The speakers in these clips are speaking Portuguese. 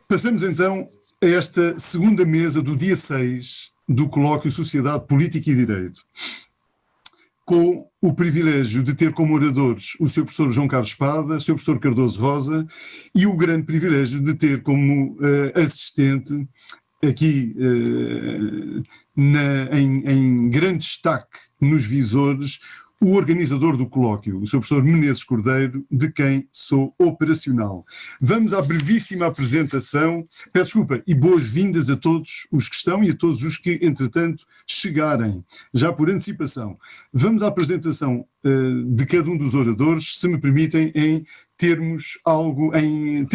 Passamos então a esta segunda mesa do dia 6 do colóquio Sociedade, Política e Direito, com o privilégio de ter como oradores o Sr. Professor João Carlos Espada, o Sr. Professor Cardoso Rosa e o grande privilégio de ter como assistente aqui em grande destaque nos visores o organizador do colóquio, o Sr. Professor Menezes Cordeiro, de quem sou operacional. Vamos à brevíssima apresentação. Peço desculpa e boas-vindas a todos os que estão e a todos os que, entretanto, chegarem, já por antecipação. Vamos à apresentação de cada um dos oradores, se me permitem, em termos algo em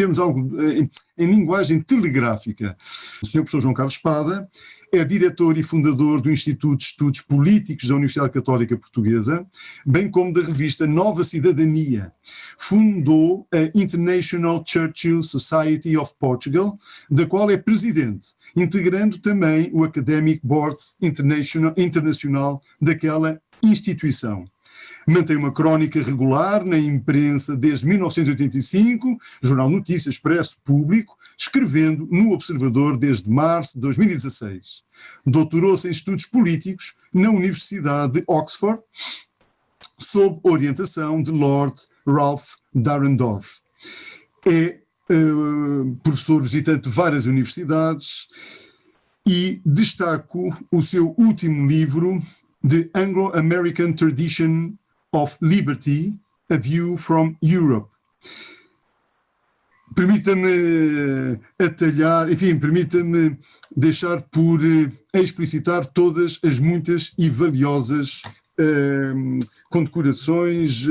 linguagem telegráfica. O Sr. Professor João Carlos Espada é diretor e fundador do Instituto de Estudos Políticos da Universidade Católica Portuguesa, bem como da revista Nova Cidadania. Fundou a International Churchill Society of Portugal, da qual é presidente, integrando também o Academic Board Internacional daquela instituição. Mantém uma crónica regular na imprensa desde 1985, Jornal Notícias, Expresso, Público, escrevendo no Observador desde março de 2016. Doutorou-se em Estudos Políticos na Universidade de Oxford, sob orientação de Lord Ralph Dahrendorf. É professor visitante de várias universidades e destaco o seu último livro, The Anglo-American Tradition of Liberty, A View from Europe. Permita-me permita-me deixar por explicitar todas as muitas e valiosas condecorações.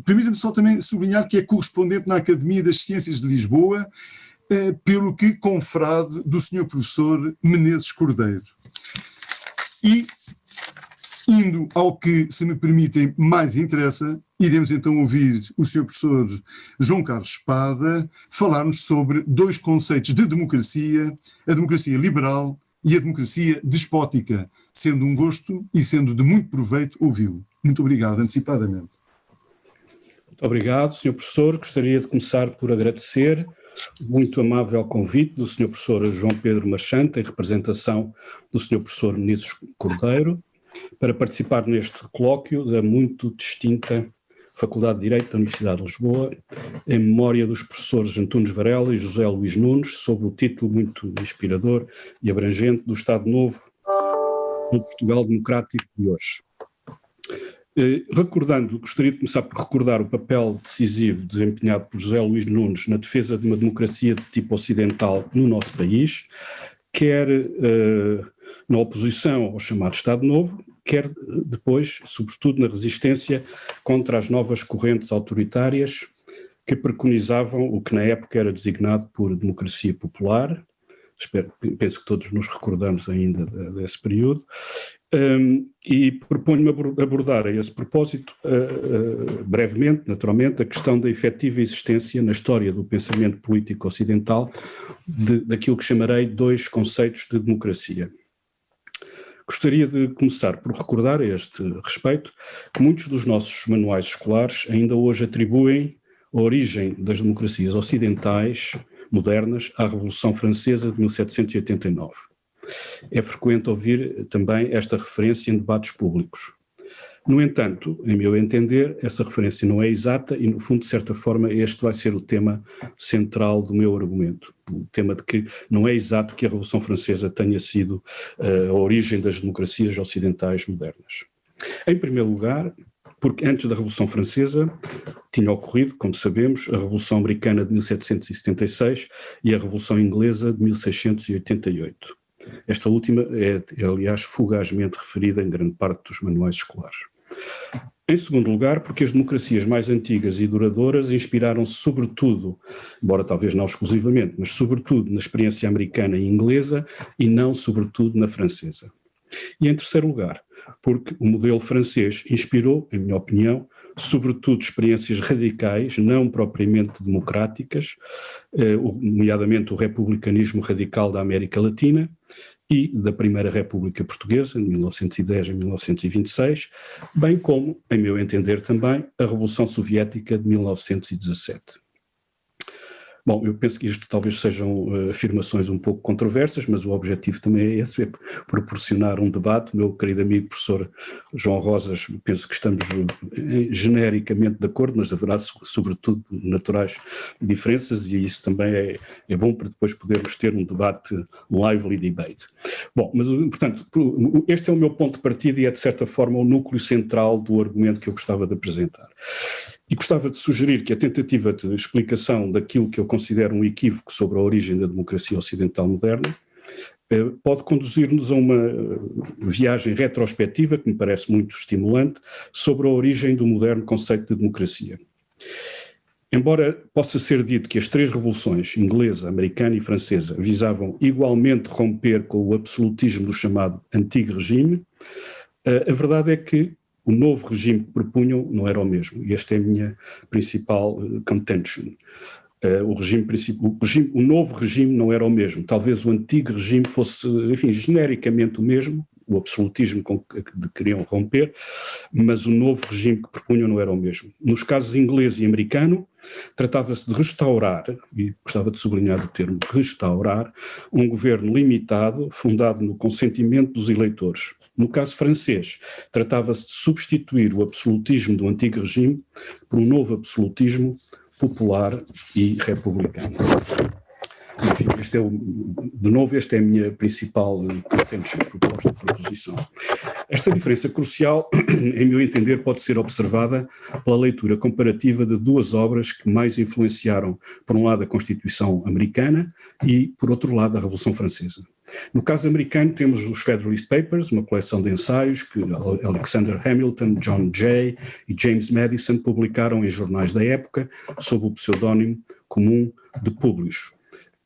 Permita-me só também sublinhar que é correspondente na Academia das Ciências de Lisboa, pelo que confrade do Sr. Professor Menezes Cordeiro. E, indo ao que, se me permitem, mais interessa, iremos então ouvir o Sr. Professor João Carlos Espada falar-nos sobre dois conceitos de democracia, a democracia liberal e a democracia despótica, sendo um gosto e sendo de muito proveito ouvi-lo. Muito obrigado, antecipadamente. Muito obrigado, Sr. Professor. Gostaria de começar por agradecer o muito amável convite do Sr. Professor João Pedro Marchante, em representação do Sr. Professor Menezes Cordeiro, para participar neste colóquio da muito distinta Faculdade de Direito da Universidade de Lisboa, em memória dos professores Antunes Varela e José Luís Nunes, sob o título muito inspirador e abrangente do Estado Novo do Portugal Democrático de hoje. Gostaria de começar por recordar o papel decisivo desempenhado por José Luís Nunes na defesa de uma democracia de tipo ocidental no nosso país, quer na oposição ao chamado Estado Novo, quer depois, sobretudo, na resistência contra as novas correntes autoritárias que preconizavam o que na época era designado por democracia popular. Penso que todos nos recordamos ainda desse período, e proponho-me abordar a esse propósito, brevemente, naturalmente, a questão da efetiva existência na história do pensamento político ocidental daquilo que chamarei dois conceitos de democracia. Gostaria de começar por recordar a este respeito que muitos dos nossos manuais escolares ainda hoje atribuem a origem das democracias ocidentais modernas à Revolução Francesa de 1789. É frequente ouvir também esta referência em debates públicos. No entanto, em meu entender, essa referência não é exata e, no fundo, de certa forma, este vai ser o tema central do meu argumento. O tema de que não é exato que a Revolução Francesa tenha sido a origem das democracias ocidentais modernas. Em primeiro lugar, porque antes da Revolução Francesa tinha ocorrido, como sabemos, a Revolução Americana de 1776 e a Revolução Inglesa de 1688. Esta última é, aliás, fugazmente referida em grande parte dos manuais escolares. Em segundo lugar, porque as democracias mais antigas e duradouras inspiraram-se sobretudo, embora talvez não exclusivamente, mas sobretudo na experiência americana e inglesa e não sobretudo na francesa. E em terceiro lugar, porque o modelo francês inspirou, em minha opinião, sobretudo experiências radicais, não propriamente democráticas, nomeadamente o republicanismo radical da América Latina e da Primeira República Portuguesa, de 1910 a 1926, bem como, em meu entender também, a Revolução Soviética de 1917. Bom, eu penso que isto talvez sejam afirmações um pouco controversas, mas o objetivo também é esse, é proporcionar um debate. O meu querido amigo professor João Rosas, penso que estamos genericamente de acordo, mas haverá sobretudo naturais diferenças, e isso também é bom para depois podermos ter um debate, um lively debate. Bom, mas portanto, este é o meu ponto de partida e é de certa forma o núcleo central do argumento que eu gostava de apresentar. E gostava de sugerir que a tentativa de explicação daquilo que eu considero um equívoco sobre a origem da democracia ocidental moderna pode conduzir-nos a uma viagem retrospectiva, que me parece muito estimulante, sobre a origem do moderno conceito de democracia. Embora possa ser dito que as três revoluções, inglesa, americana e francesa, visavam igualmente romper com o absolutismo do chamado antigo regime, a verdade é que o novo regime que propunham não era o mesmo, e esta é a minha principal contention. O novo regime não era o mesmo. Talvez o antigo regime fosse, enfim, genericamente o mesmo, o absolutismo com que queriam romper, mas o novo regime que propunham não era o mesmo. Nos casos inglês e americano, tratava-se de restaurar, e gostava de sublinhar o termo restaurar, um governo limitado, fundado no consentimento dos eleitores. No caso francês, tratava-se de substituir o absolutismo do antigo regime por um novo absolutismo popular e republicano. Enfim, esta é a minha principal proposição. Esta diferença crucial, em meu entender, pode ser observada pela leitura comparativa de duas obras que mais influenciaram, por um lado, a Constituição americana e, por outro lado, a Revolução Francesa. No caso americano, temos os Federalist Papers, uma coleção de ensaios que Alexander Hamilton, John Jay e James Madison publicaram em jornais da época, sob o pseudónimo comum de Publius,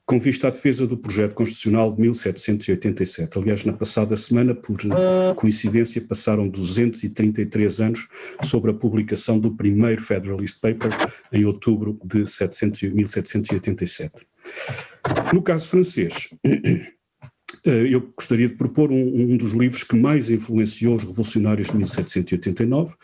com vista à defesa do projeto constitucional de 1787. Aliás, na passada semana, por coincidência, passaram 233 anos sobre a publicação do primeiro Federalist Paper, em outubro de 1787. No caso francês, eu gostaria de propor um dos livros que mais influenciou os revolucionários de 1789,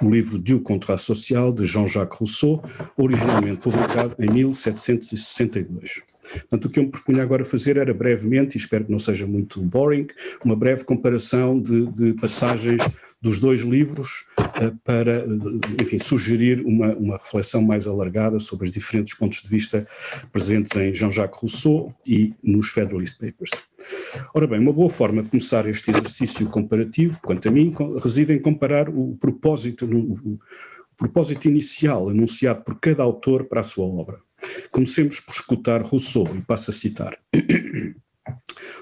o livro Du Contrat Social, de Jean-Jacques Rousseau, originalmente publicado em 1762. Portanto, o que eu me propunha agora fazer era brevemente, e espero que não seja muito boring, uma breve comparação de passagens dos dois livros para, enfim, sugerir uma reflexão mais alargada sobre os diferentes pontos de vista presentes em Jean-Jacques Rousseau e nos Federalist Papers. Ora bem, uma boa forma de começar este exercício comparativo, quanto a mim, reside em comparar o propósito inicial anunciado por cada autor para a sua obra. Comecemos por escutar Rousseau, e passo a citar,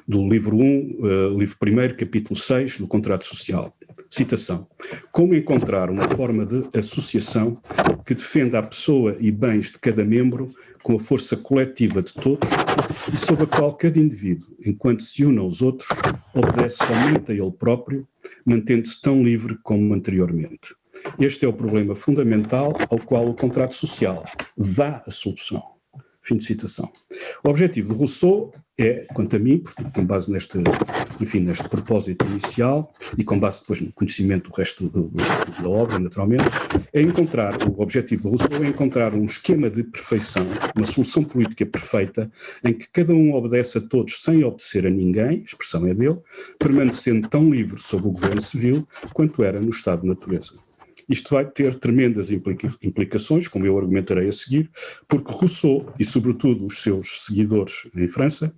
do livro 1, livro 1, capítulo 6, do Contrato Social. Citação: como encontrar uma forma de associação que defenda a pessoa e bens de cada membro com a força coletiva de todos e sob a qual cada indivíduo, enquanto se une aos outros, obedece somente a ele próprio, mantendo-se tão livre como anteriormente. Este é o problema fundamental ao qual o contrato social dá a solução. Fim de citação. O objetivo de Rousseau é, quanto a mim, portanto, com base neste propósito inicial e com base depois no conhecimento do resto da obra, naturalmente, o objetivo de Rousseau é encontrar um esquema de perfeição, uma solução política perfeita, em que cada um obedece a todos sem obedecer a ninguém, a expressão é dele, permanecendo tão livre sob o governo civil quanto era no estado de natureza. Isto vai ter tremendas implicações, como eu argumentarei a seguir, porque Rousseau, e sobretudo os seus seguidores em França,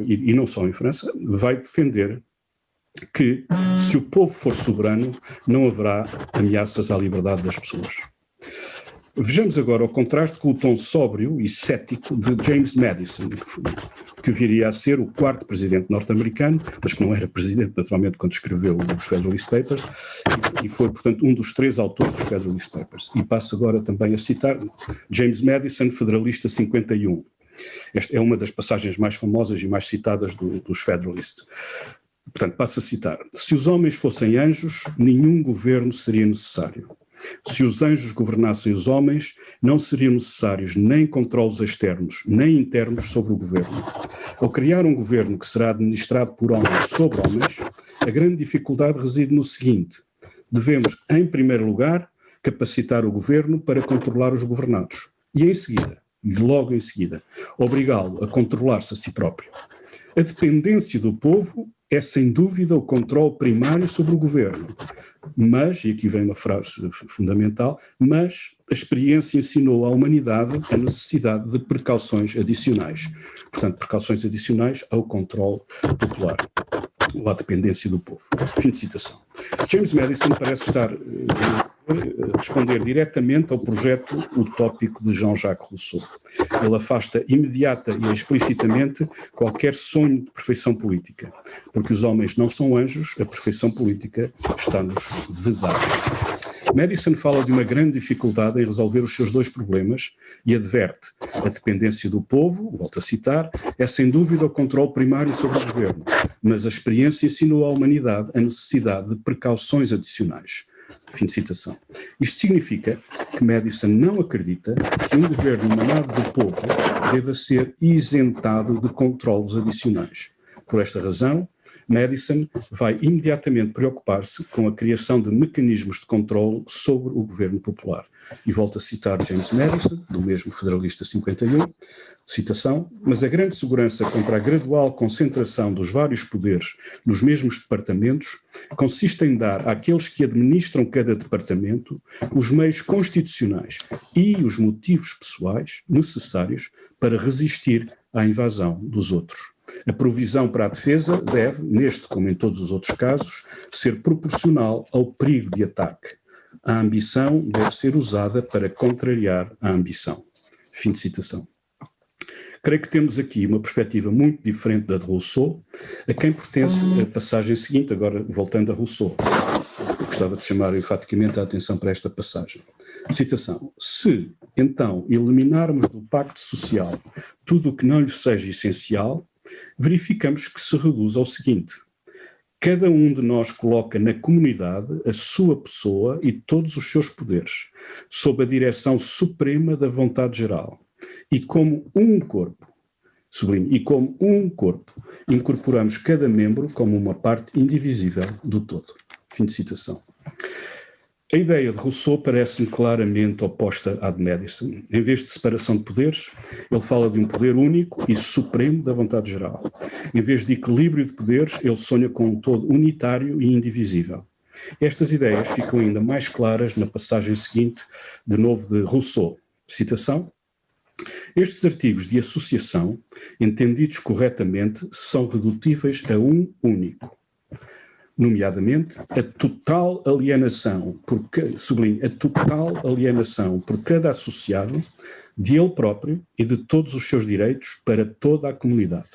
e não só em França, vai defender que, se o povo for soberano, não haverá ameaças à liberdade das pessoas. Vejamos agora o contraste com o tom sóbrio e cético de James Madison, que viria a ser o quarto presidente norte-americano, mas que não era presidente, naturalmente, quando escreveu os Federalist Papers, e foi, portanto, um dos três autores dos Federalist Papers. E passo agora também a citar James Madison, Federalista 51. Esta é uma das passagens mais famosas e mais citadas dos Federalist. Portanto, passo a citar: se os homens fossem anjos, nenhum governo seria necessário. Se os anjos governassem os homens, não seriam necessários nem controlos externos, nem internos sobre o governo. Ao criar um governo que será administrado por homens sobre homens, a grande dificuldade reside no seguinte: devemos, em primeiro lugar, capacitar o governo para controlar os governados e, em seguida, logo em seguida, obrigá-lo a controlar-se a si próprio. A dependência do povo é, sem dúvida, o controle primário sobre o governo. Mas, e aqui vem uma frase fundamental, mas a experiência ensinou à humanidade a necessidade de precauções adicionais. Portanto, precauções adicionais ao controle popular, ou à dependência do povo. Fim de citação. James Madison parece estar a responder diretamente ao projeto utópico de Jean-Jacques Rousseau. Ele afasta imediata e explicitamente qualquer sonho de perfeição política, porque os homens não são anjos, a perfeição política está-nos vedada. Madison fala de uma grande dificuldade em resolver os seus dois problemas e adverte: a dependência do povo, volto a citar, é sem dúvida o controle primário sobre o governo, mas a experiência ensinou à humanidade a necessidade de precauções adicionais. Fim de citação. Isto significa que Madison não acredita que um governo emanado do povo deva ser isentado de controlos adicionais. Por esta razão, Madison vai imediatamente preocupar-se com a criação de mecanismos de controle sobre o governo popular. E volto a citar James Madison, do mesmo Federalista 51, citação: mas a grande segurança contra a gradual concentração dos vários poderes nos mesmos departamentos consiste em dar àqueles que administram cada departamento os meios constitucionais e os motivos pessoais necessários para resistir à invasão dos outros. A provisão para a defesa deve, neste como em todos os outros casos, ser proporcional ao perigo de ataque. A ambição deve ser usada para contrariar a ambição. Fim de citação. Creio que temos aqui uma perspectiva muito diferente da de Rousseau, a quem pertence a passagem seguinte, agora voltando a Rousseau. Eu gostava de chamar enfaticamente a atenção para esta passagem. Citação: se, então, eliminarmos do pacto social tudo o que não lhe seja essencial, verificamos que se reduz ao seguinte: cada um de nós coloca na comunidade a sua pessoa e todos os seus poderes, sob a direção suprema da vontade geral, e como um corpo, sublinho, e como um corpo, incorporamos cada membro como uma parte indivisível do todo. Fim de citação. A ideia de Rousseau parece-me claramente oposta à de Madison. Em vez de separação de poderes, ele fala de um poder único e supremo da vontade geral. Em vez de equilíbrio de poderes, ele sonha com um todo unitário e indivisível. Estas ideias ficam ainda mais claras na passagem seguinte, de novo de Rousseau. Citação: estes artigos de associação, entendidos corretamente, são redutíveis a um único, nomeadamente a total alienação, sublinho, a total alienação por cada associado de ele próprio e de todos os seus direitos para toda a comunidade.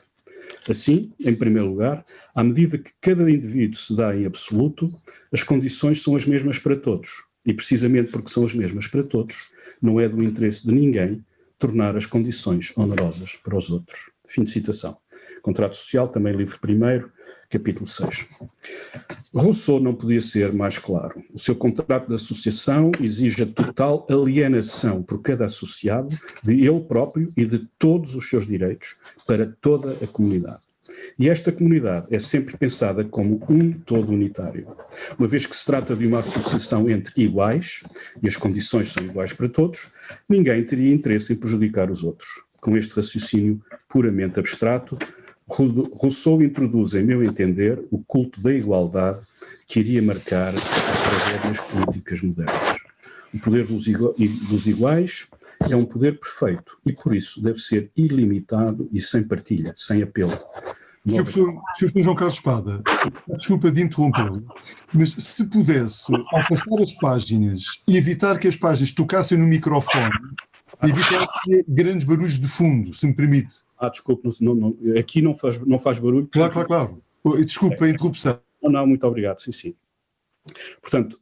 Assim, em primeiro lugar, à medida que cada indivíduo se dá em absoluto, as condições são as mesmas para todos, e precisamente porque são as mesmas para todos, não é do interesse de ninguém tornar as condições onerosas para os outros. Fim de citação. Contrato Social, também livro 1º, capítulo 6. Rousseau não podia ser mais claro. O seu contrato de associação exige a total alienação por cada associado de ele próprio e de todos os seus direitos para toda a comunidade. E esta comunidade é sempre pensada como um todo unitário. Uma vez que se trata de uma associação entre iguais, e as condições são iguais para todos, ninguém teria interesse em prejudicar os outros. Com este raciocínio puramente abstrato, Rousseau introduz, em meu entender, o culto da igualdade que iria marcar as tragédias políticas modernas. O poder dos iguais é um poder perfeito e, por isso, deve ser ilimitado e sem partilha, sem apelo. Sr. Professor João Carlos Espada, desculpa de interrompê-lo, mas se pudesse, ao passar as páginas e evitar que as páginas tocassem no microfone, evitar grandes barulhos de fundo, se me permite. Desculpe, aqui não faz barulho. Claro. Desculpe a interrupção. Não, muito obrigado, sim. Portanto,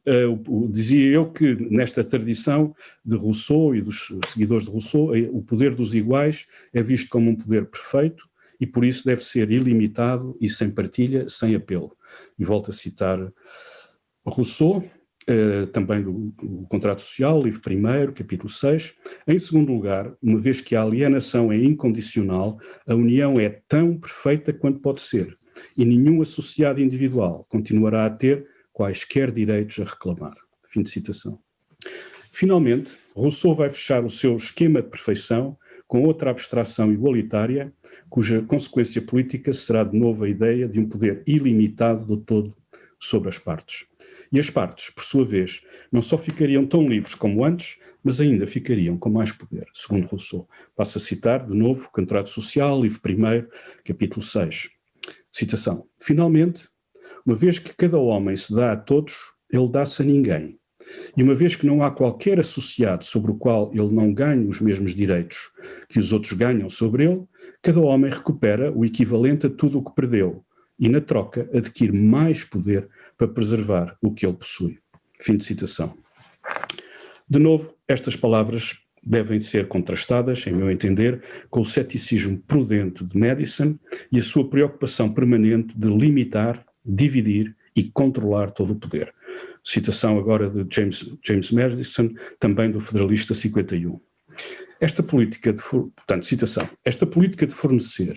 dizia eu que nesta tradição de Rousseau e dos seguidores de Rousseau, o poder dos iguais é visto como um poder perfeito e por isso deve ser ilimitado e sem partilha, sem apelo. E volto a citar Rousseau, também do Contrato Social, livro 1º, capítulo 6. Em segundo lugar, uma vez que a alienação é incondicional, a união é tão perfeita quanto pode ser, e nenhum associado individual continuará a ter quaisquer direitos a reclamar. Fim de citação. Finalmente, Rousseau vai fechar o seu esquema de perfeição com outra abstração igualitária, cuja consequência política será de novo a ideia de um poder ilimitado do todo sobre as partes. E as partes, por sua vez, não só ficariam tão livres como antes, mas ainda ficariam com mais poder, segundo Rousseau. Passo a citar, de novo, Contrato Social, livro 1, capítulo 6. Citação. Finalmente, uma vez que cada homem se dá a todos, ele dá-se a ninguém. E uma vez que não há qualquer associado sobre o qual ele não ganhe os mesmos direitos que os outros ganham sobre ele, cada homem recupera o equivalente a tudo o que perdeu e, na troca, adquire mais poder para preservar o que ele possui. Fim de citação. De novo, estas palavras devem ser contrastadas, em meu entender, com o ceticismo prudente de Madison e a sua preocupação permanente de limitar, dividir e controlar todo o poder. Citação agora de James Madison, também do Federalista 51. Esta política de fornecer,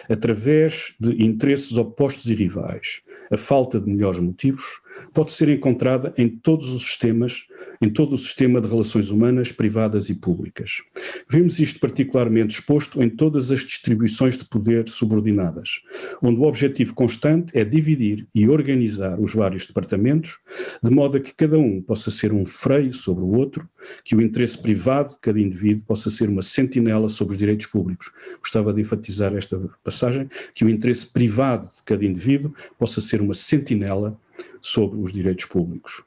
através de interesses opostos e rivais, a falta de melhores motivos, pode ser encontrada em todo o sistema de relações humanas, privadas e públicas. Vemos isto particularmente exposto em todas as distribuições de poder subordinadas, onde o objetivo constante é dividir e organizar os vários departamentos, de modo a que cada um possa ser um freio sobre o outro, que o interesse privado de cada indivíduo possa ser uma sentinela sobre os direitos públicos. Gostava de enfatizar esta passagem, que o interesse privado de cada indivíduo possa ser uma sentinela sobre os direitos públicos.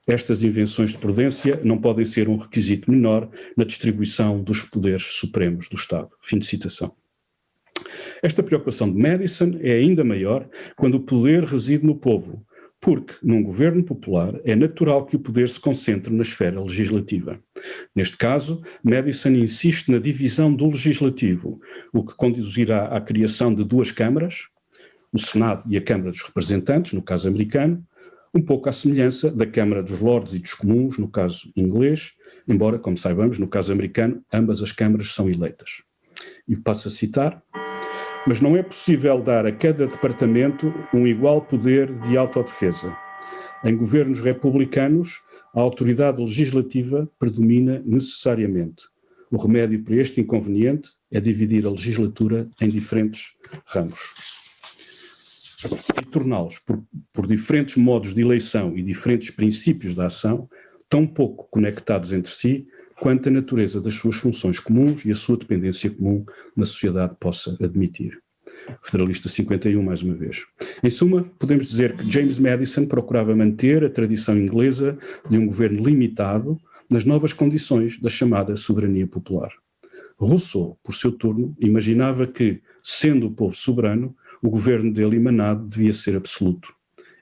Estas invenções de prudência não podem ser um requisito menor na distribuição dos poderes supremos do Estado. Fim de citação. Esta preocupação de Madison é ainda maior quando o poder reside no povo, porque, num governo popular, é natural que o poder se concentre na esfera legislativa. Neste caso, Madison insiste na divisão do legislativo, o que conduzirá à criação de duas câmaras, o Senado e a Câmara dos Representantes, no caso americano, um pouco à semelhança da Câmara dos Lordes e dos Comuns, no caso inglês, embora, como saibamos, no caso americano, ambas as câmaras são eleitas. E passo a citar: mas não é possível dar a cada departamento um igual poder de autodefesa. Em governos republicanos, a autoridade legislativa predomina necessariamente. O remédio para este inconveniente é dividir a legislatura em diferentes ramos e torná-los, por diferentes modos de eleição e diferentes princípios de ação, tão pouco conectados entre si, quanto a natureza das suas funções comuns e a sua dependência comum na sociedade possa admitir. Federalista 51, mais uma vez. Em suma, podemos dizer que James Madison procurava manter a tradição inglesa de um governo limitado nas novas condições da chamada soberania popular. Rousseau, por seu turno, imaginava que, sendo o povo soberano, o governo dele emanado devia ser absoluto.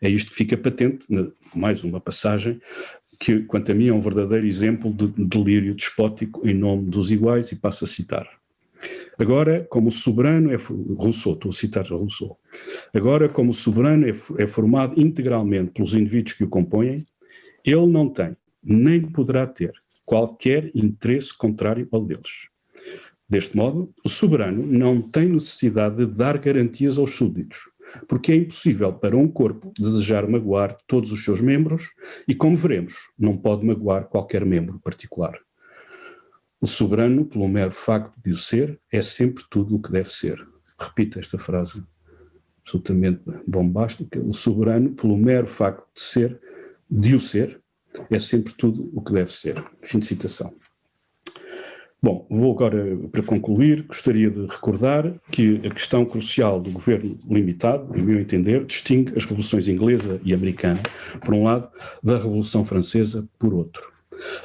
É isto que fica patente, mais uma passagem, que, quanto a mim, é um verdadeiro exemplo de delírio despótico em nome dos iguais, e passo a citar. Agora, como o soberano Rousseau, estou a citar Rousseau. Agora, como o soberano é formado integralmente pelos indivíduos que o compõem, ele não tem, nem poderá ter, qualquer interesse contrário ao deles. Deste modo, o soberano não tem necessidade de dar garantias aos súditos, porque é impossível para um corpo desejar magoar todos os seus membros e, como veremos, não pode magoar qualquer membro particular. O soberano, pelo mero facto de o ser, é sempre tudo o que deve ser. Repito esta frase absolutamente bombástica. O soberano, pelo mero facto de o ser, é sempre tudo o que deve ser. Fim de citação. Bom, vou agora, para concluir, gostaria de recordar que a questão crucial do governo limitado, em meu entender, distingue as revoluções inglesa e americana, por um lado, da Revolução Francesa, por outro.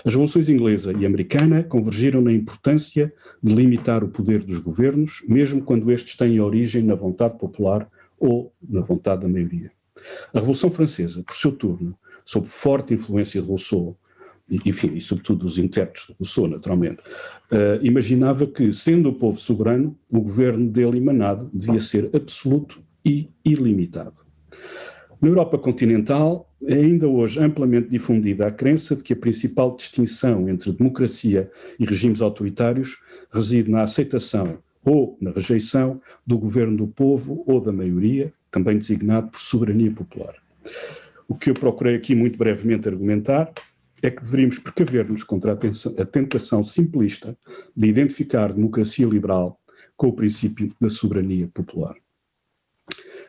As revoluções inglesa e americana convergiram na importância de limitar o poder dos governos, mesmo quando estes têm origem na vontade popular ou na vontade da maioria. A Revolução Francesa, por seu turno, sob forte influência de Rousseau, enfim, e sobretudo dos intérpretes de Rousseau, naturalmente, imaginava que, sendo o povo soberano, o governo dele emanado devia ser absoluto e ilimitado. Na Europa continental, é ainda hoje amplamente difundida a crença de que a principal distinção entre democracia e regimes autoritários reside na aceitação ou na rejeição do governo do povo ou da maioria, também designado por soberania popular. O que eu procurei aqui muito brevemente argumentar é que deveríamos precaver-nos contra a tentação simplista de identificar democracia liberal com o princípio da soberania popular.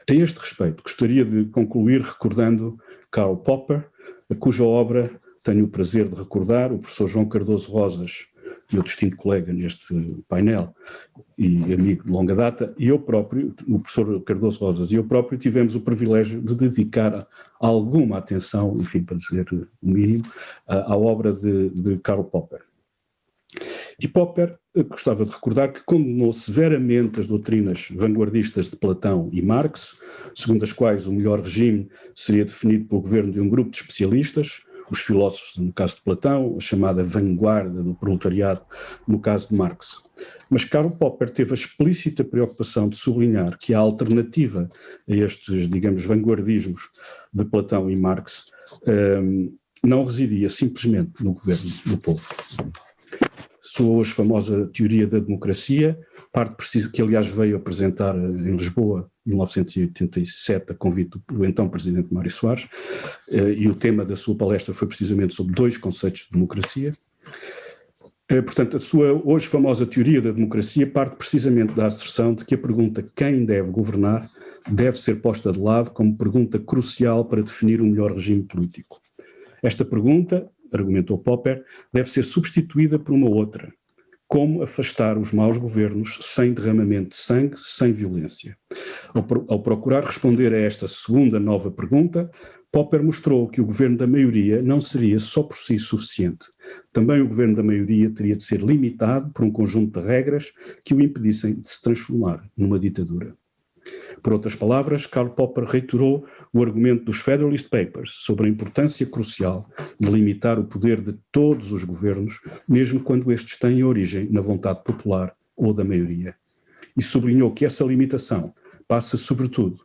A este respeito, gostaria de concluir recordando Karl Popper, a cuja obra tenho o prazer de recordar, o professor João Cardoso Rosas, meu distinto colega neste painel e amigo de longa data, e eu próprio, o professor Cardoso Rosas e eu próprio tivemos o privilégio de dedicar alguma atenção, enfim, para dizer o mínimo, à obra de Karl Popper. E Popper gostava de recordar que condenou severamente as doutrinas vanguardistas de Platão e Marx, segundo as quais o melhor regime seria definido pelo governo de um grupo de especialistas, os filósofos, no caso de Platão, a chamada vanguarda do proletariado, no caso de Marx. Mas Karl Popper teve a explícita preocupação de sublinhar que a alternativa a estes, digamos, vanguardismos de Platão e Marx não residia simplesmente no governo do povo. Sua hoje famosa teoria da democracia, que aliás veio apresentar em Lisboa, em 1987, a convite do então presidente Mário Soares, e o tema da sua palestra foi precisamente sobre 2 conceitos de democracia. Portanto, a sua hoje famosa teoria da democracia parte precisamente da asserção de que a pergunta quem deve governar deve ser posta de lado como pergunta crucial para definir o melhor regime político. Esta pergunta, argumentou Popper, deve ser substituída por uma outra: como afastar os maus governos sem derramamento de sangue, sem violência. Ao procurar responder a esta segunda nova pergunta, Popper mostrou que o governo da maioria não seria só por si suficiente. Também o governo da maioria teria de ser limitado por um conjunto de regras que o impedissem de se transformar numa ditadura. Por outras palavras, Karl Popper reiterou o argumento dos Federalist Papers sobre a importância crucial de limitar o poder de todos os governos, mesmo quando estes têm origem na vontade popular ou da maioria. E sublinhou que essa limitação passa, sobretudo,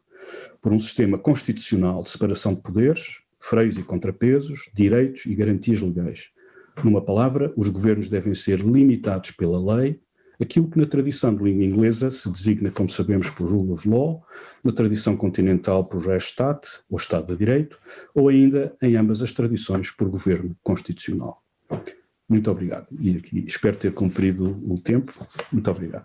por um sistema constitucional de separação de poderes, freios e contrapesos, direitos e garantias legais. Numa palavra, os governos devem ser limitados pela lei, aquilo que na tradição de língua inglesa se designa, como sabemos, por rule of law, na tradição continental por Rechtsstaat, ou Estado de Direito, ou ainda, em ambas as tradições, por governo constitucional. Muito obrigado. E aqui espero ter cumprido o tempo. Muito obrigado.